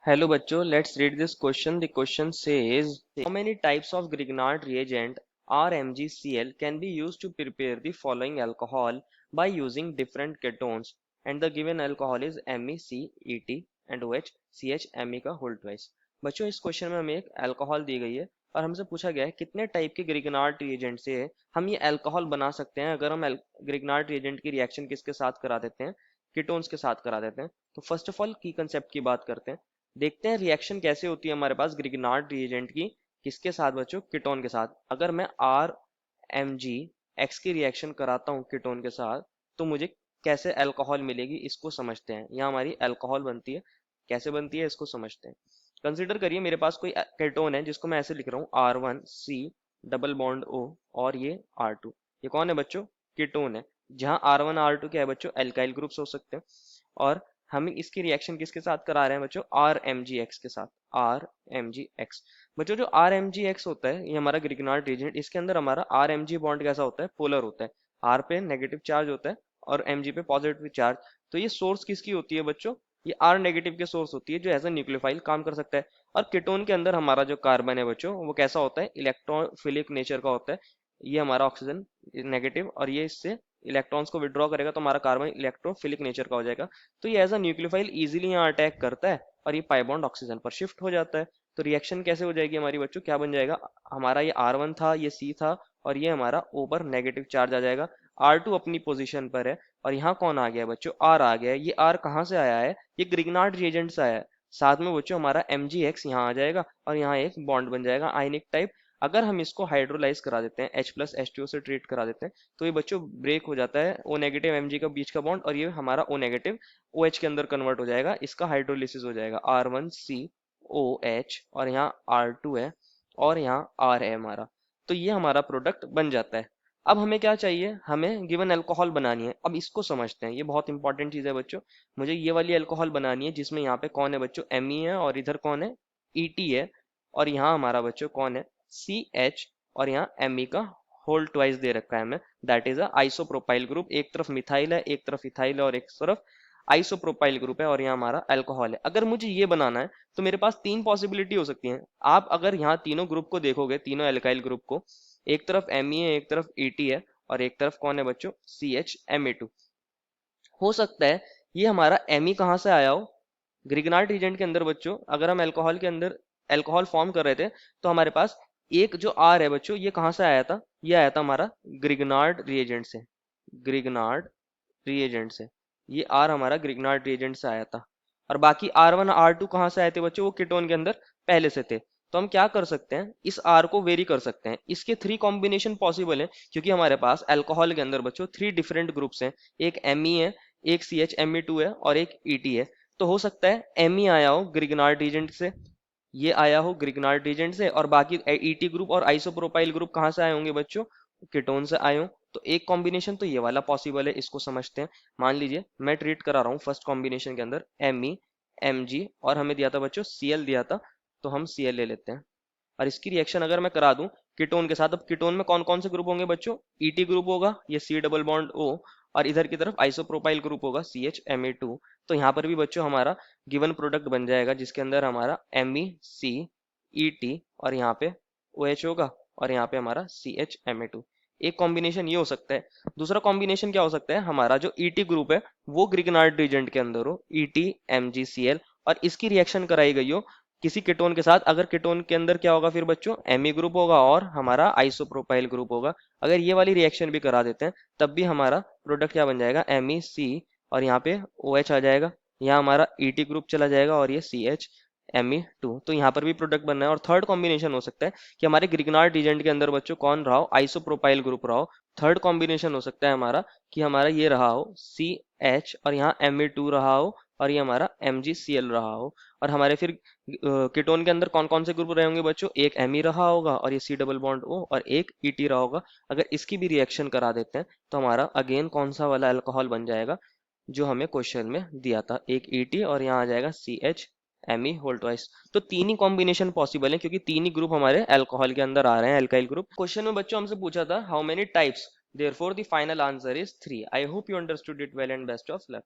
Hello बच्चों, let's read this question. The question says, how many types of Grignard reagent RMgCl can be used to prepare the following alcohol by using different ketones? And the given alcohol is MECET and OH CHMe का whole twice. बच्चों इस question में हमें एक alcohol दी गई है और हमसे पूछा गया है कितने टाइप के ग्रिग्नार्ड रिएजेंट से हम ये अल्कोहल बना सकते हैं अगर हम ग्रिग्नार्ड रिएजेंट की रिएक्शन किसके साथ करा देते हैं, कीटोन्स के साथ करा देते हैं। तो फर्स्ट ऑफ ऑल की कंसेप्ट की बात करते हैं, देखते हैं रिएक्शन कैसे होती है हमारे पास ग्रिग्नार्ड रिएजेंट की किसके साथ बच्चों, कीटोन के साथ। अगर मैं आर एम जी एक्स की रिएक्शन कराता हूँ कीटोन के साथ तो मुझे कैसे अल्कोहल मिलेगी इसको समझते हैं। यहाँ हमारी अल्कोहल बनती है, कैसे बनती है इसको समझते हैं। कंसिडर करिए मेरे पास कोई कीटोन है जिसको मैं ऐसे लिख रहा हूँ R1C डबल बॉन्ड O और ये R2। ये कौन है बच्चों, कीटोन है। जहाँ R1 R2 क्या है बच्चों, एल्काइल ग्रुप्स हो सकते हैं। और हम इसकी रिएक्शन किसके साथ करा रहे हैं बच्चों, आर एम जी एक्स के साथ, आर एम जी एक्स। बच्चों जो आर एम जी एक्स होता है ये हमारा ग्रिग्नार्ड रिएजेंट, इसके अंदर हमारा आर एम जी बॉन्ड कैसा होता है, पोलर होता है। आर पे नेगेटिव चार्ज होता है और एम जी पे पॉजिटिव चार्ज। तो ये सोर्स किसकी होती है बच्चों, ये आर नेगेटिव के सोर्स होती है जो एज अ न्यूक्लियोफाइल काम कर सकता है। और कीटोन के अंदर हमारा जो कार्बन है बच्चों वो कैसा होता है, इलेक्ट्रोफिलिक नेचर का होता है। ये हमारा ऑक्सीजन नेगेटिव और ये इससे इलेक्ट्रॉन्स को विड्रॉ करेगा तो हमारा कार्बन इलेक्ट्रोफिलिक नेचर का हो जाएगा। तो ये एज अ न्यूक्लियोफाइल इजीली यहाँ अटैक करता है और ये पाई बॉन्ड ऑक्सीजन पर शिफ्ट हो जाता है। तो रिएक्शन कैसे हो जाएगी हमारी बच्चों, क्या बन जाएगा, हमारा ये R1 था, ये C था और ये हमारा O पर नेगेटिव चार्ज आ जाएगा। R2 अपनी पोजीशन पर है और यहाँ कौन आ गया है बच्चों, R आ गया है। ये R कहाँ से आया है, ये ग्रिग्नार्ड रिएजेंट से आया है। साथ में बच्चों हमारा MgX यहाँ आ जाएगा और यहाँ एक बॉन्ड बन जाएगा आयनिक टाइप। अगर हम इसको हाइड्रोलाइज करा देते हैं H+H2O से ट्रीट करा देते हैं तो ये बच्चों ब्रेक हो जाता है O नेगेटिव Mg का बीच का बॉन्ड और ये हमारा O नेगेटिव OH के अंदर कन्वर्ट हो जाएगा। इसका हाइड्रोलिसिस हो जाएगा R1COH और यहाँ R2 है और यहाँ R है हमारा। तो ये हमारा प्रोडक्ट बन जाता है। अब हमें क्या चाहिए, हमें गिवन अल्कोहल बनानी है। अब इसको समझते हैं, ये बहुत इंपॉर्टेंट चीज है बच्चों। मुझे ये वाली अल्कोहल बनानी है जिसमें यहाँ पे कौन है बच्चों, Me है और इधर कौन है, Et है और यहाँ हमारा बच्चों कौन है, CH और यहाँ Me का होल ट्वाइस दे रखा है हमें, that is a isopropyl group. एक तरफ मिथाइल है, एक तरफ इथाइल है और एक तरफ आइसोप्रोपाइल ग्रुप है और यहाँ हमारा अल्कोहल है। अगर मुझे ये बनाना है तो मेरे पास तीन पॉसिबिलिटी हो सकती है। आप अगर यहाँ तीनों ग्रुप को देखोगे, तीनों एल्काइल ग्रुप को, एक तरफ Me है, एक तरफ Et है और एक तरफ कौन है बच्चों, CHMa2। हो सकता है ये हमारा Me कहाँ से आया हो, ग्रिग्नार्ड रिएजेंट के अंदर बच्चों। अगर हम अल्कोहल के अंदर अल्कोहल फॉर्म कर रहे थे तो हमारे पास एक जो R है बच्चों, ये कहाँ से आया था, ये आया था हमारा ग्रिग्नार्ड रिएजेंट से, ग्रिग्नार्ड रिएजेंट से। ये R हमारा ग्रिग्नार्ड रिएजेंट से आया था। और बाकी R1 R2 कहाँ से आए थे बच्चों, वो कीटोन के अंदर पहले से थे। तो हम क्या कर सकते हैं, इस R को वेरी कर सकते हैं। इसके थ्री कॉम्बिनेशन पॉसिबल है क्योंकि हमारे पास अल्कोहल के अंदर बच्चों थ्री डिफरेंट ग्रुप्स हैं, एक Me है, एक CHMe2 है और एक Et है। तो हो सकता है Me आया हो ग्रिग्नार्ड रिएजेंट से, ये आया हो ग्रिग्नार्ड रिएजेंट से और बाकी Et ग्रुप और आइसोप्रोपाइल ग्रुप कहाँ से आए होंगे बच्चों, कीटोन से आए हो। तो एक कॉम्बिनेशन तो ये वाला पॉसिबल है, इसको समझते हैं। मान लीजिए मैं ट्रीट करा रहा हूँ फर्स्ट कॉम्बिनेशन के अंदर Me Mg और हमें दिया था बच्चों Cl दिया था, तो हम Cl ले लेते हैं। और इसकी रिएक्शन अगर मैं करा दूं कीटोन के साथ, अब कीटोन में कौन कौन से ग्रुप होंगे बच्चों, Et ग्रुप होगा, ये C डबल बॉन्ड O और इधर की तरफ आइसोप्रोपाइल ग्रुप होगा CHMa2। तो यहाँ पर भी बच्चों हमारा गिवन प्रोडक्ट बन जाएगा जिसके अंदर हमारा MECET और यहाँ पे OH होगा और यहाँ पे हमारा CHMa2। एक कॉम्बिनेशन ये हो सकता है। दूसरा कॉम्बिनेशन क्या हो सकता है, हमारा जो Et ग्रुप है वो ग्रिग्नार्ड रिएजेंट के अंदर हो, EtMgCl, और इसकी रिएक्शन कराई गई हो किसी कीटोन के साथ। अगर कीटोन के अंदर क्या होगा फिर बच्चों, Me ग्रुप होगा और हमारा आइसोप्रोपाइल ग्रुप होगा। अगर ये वाली रिएक्शन भी करा देते हैं तब भी हमारा प्रोडक्ट क्या बन जाएगा, MEC और यहाँ पे OH आ जाएगा, यहाँ हमारा Et ग्रुप चला जाएगा और ये CHMe2। तो यहाँ पर भी प्रोडक्ट बनना है। और थर्ड कॉम्बिनेशन हो सकता है कि हमारे ग्रिग्नार्ड रिएजेंट के अंदर बच्चों कौन रहा हो, आइसोप्रोपाइल ग्रुप रहा हो। थर्ड कॉम्बिनेशन हो सकता है हमारा कि हमारा ये रहा हो CH और यहाँ Me2 रहा हो और ये हमारा MgCl रहा हो। और हमारे फिर कीटोन के अंदर कौन कौन से ग्रुप रहे होंगे बच्चों, एक Me रहा होगा और ये C डबल बॉन्ड O और एक Et रहा होगा। अगर इसकी भी रिएक्शन करा देते हैं तो हमारा अगेन कौन सा वाला अल्कोहल बन जाएगा जो हमें क्वेश्चन में दिया था, एक Et और यहाँ आ जाएगा CHMe होल ट्वाइस। तो तीन ही कॉम्बिनेशन पॉसिबल है क्योंकि तीन ही ग्रुप हमारे अल्कोहल के अंदर आ रहे हैं, अल्काइल ग्रुप। क्वेश्चन में बच्चों हमसे पूछा था how many types, therefore the final answer is 3। I hope you understood it well and best of luck.